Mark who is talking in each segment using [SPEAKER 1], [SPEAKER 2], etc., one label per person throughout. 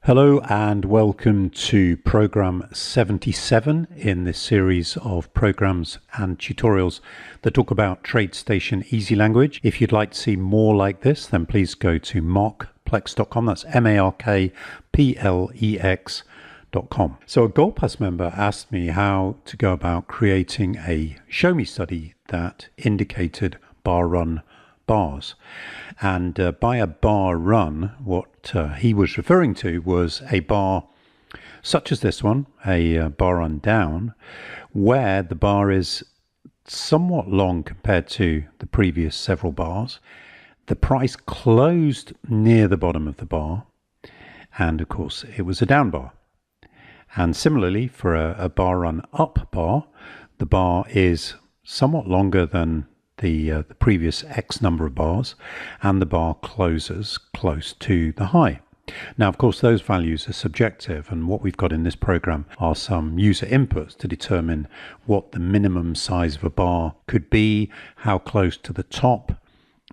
[SPEAKER 1] Hello and welcome to program 77 in this series of programs and tutorials that talk about TradeStation Easy Language. If you'd like to see more like this, then please go to markplex.com. That's markplex.com. So a Gold Pass member asked me how to go about creating a show me study that indicated bar run bars. And by a bar run, what he was referring to was a bar such as this one, a bar run down, where the bar is somewhat long compared to the previous several bars. The price closed near the bottom of the bar, and of course it was a down bar. And similarly, for a bar run up bar, the bar is somewhat longer than the previous X number of bars, and the bar closes close to the high. Now, of course, those values are subjective, and what we've got in this program are some user inputs to determine what the minimum size of a bar could be, how close to the top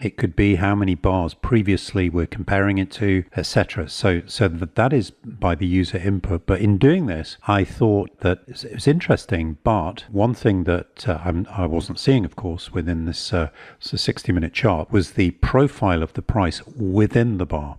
[SPEAKER 1] it could be, how many bars previously we're comparing it to, etc. So that is by the user input. But in doing this, I thought that it was interesting. But one thing that I wasn't seeing, of course, within this 60-minute chart was the profile of the price within the bar.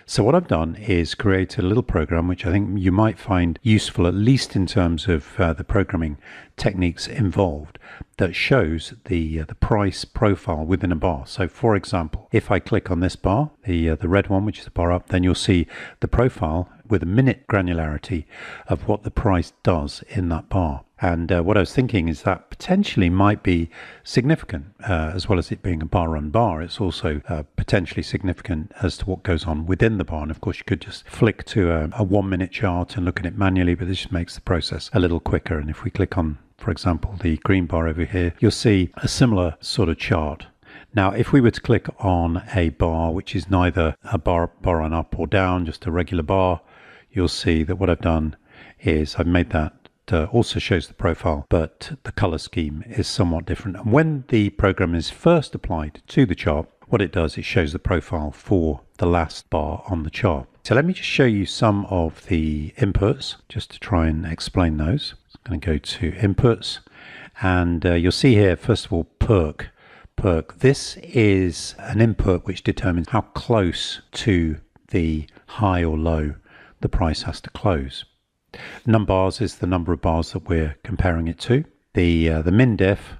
[SPEAKER 1] So what I've done is create a little program which I think you might find useful, at least in terms of the programming techniques involved, that shows the price profile within a bar. So for example, if I click on this bar, the red one, which is the bar up, then you'll see the profile with a minute granularity of what the price does in that bar. And what I was thinking is that potentially might be significant, as well as it being a bar run bar. It's also potentially significant as to what goes on within the bar. And of course, you could just flick to a 1 minute chart and look at it manually, but this just makes the process a little quicker. And if we click on, for example, the green bar over here, you'll see a similar sort of chart. Now, if we were to click on a bar which is neither a bar run up or down, just a regular bar, you'll see that what I've done is I've made that also shows the profile, but the color scheme is somewhat different. And when the program is first applied to the chart, what it does is shows the profile for the last bar on the chart. So let me just show you some of the inputs just to try and explain those. I'm going to go to inputs, and you'll see here, first of all, perk. This is an input which determines how close to the high or low the price has to close. Numbars is the number of bars that we're comparing it to. The min diff,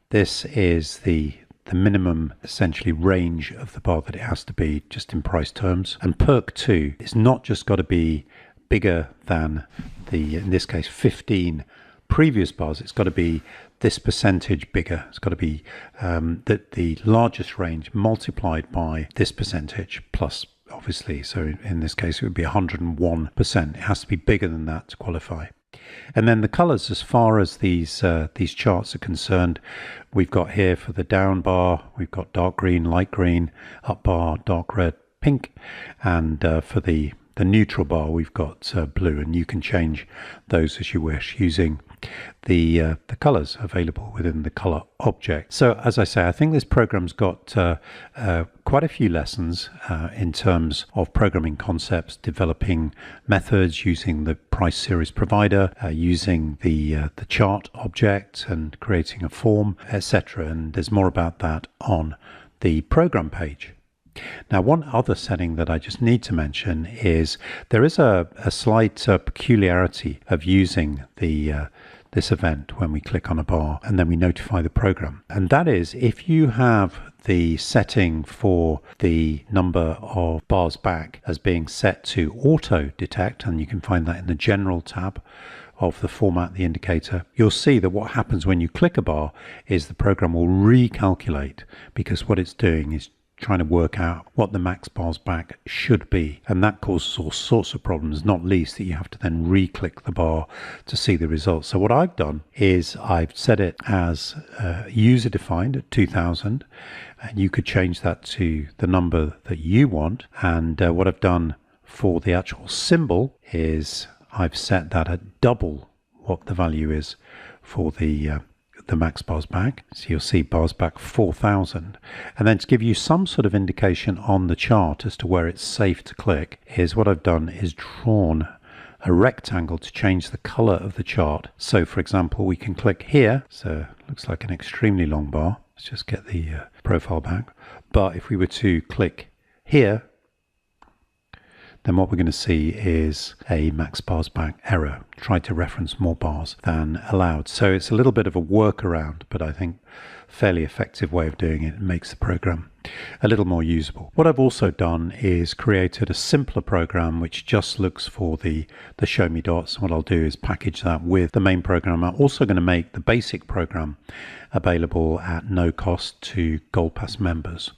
[SPEAKER 1] this is the minimum essentially range of the bar that it has to be just in price terms. And perk 2 is not just got to be bigger than the, in this case, 15 previous bars. It's got to be this percentage bigger. It's got to be the largest range multiplied by this percentage plus, obviously, so in this case it would be 101%. It has to be bigger than that to qualify. And then the colors, as far as these charts are concerned, we've got here for the down bar, we've got dark green, light green, up bar, dark red, pink, and for the neutral bar we've got blue, and you can change those as you wish using the colors available within the color object. So as I say, I think this program's got quite a few lessons in terms of programming concepts, developing methods, using the price series provider, using the chart object and creating a form, etc. And there's more about that on the program page. Now, one other setting that I just need to mention is there is a slight peculiarity of using this event when we click on a bar and then we notify the program. And that is, if you have the setting for the number of bars back as being set to auto detect, and you can find that in the general tab of the format, the indicator, you'll see that what happens when you click a bar is the program will recalculate, because what it's doing is trying to work out what the max bars back should be, and that causes all sorts of problems, not least that you have to then re-click the bar to see the results. So what I've done is I've set it as user defined at 2000, and you could change that to the number that you want. And what I've done for the actual symbol is I've set that at double what the value is for the the max bars back. So you'll see bars back 4,000. And then to give you some sort of indication on the chart as to where it's safe to click, is what I've done is drawn a rectangle to change the color of the chart. So for example, we can click here. So it looks like an extremely long bar. Let's just get the profile back. But if we were to click here, then what we're going to see is a max bars back error. Try to reference more bars than allowed. So it's a little bit of a workaround, but I think fairly effective way of doing it. It makes the program a little more usable. What I've also done is created a simpler program which just looks for the show me dots. What I'll do is package that with the main program. I'm also going to make the basic program available at no cost to Gold Pass members.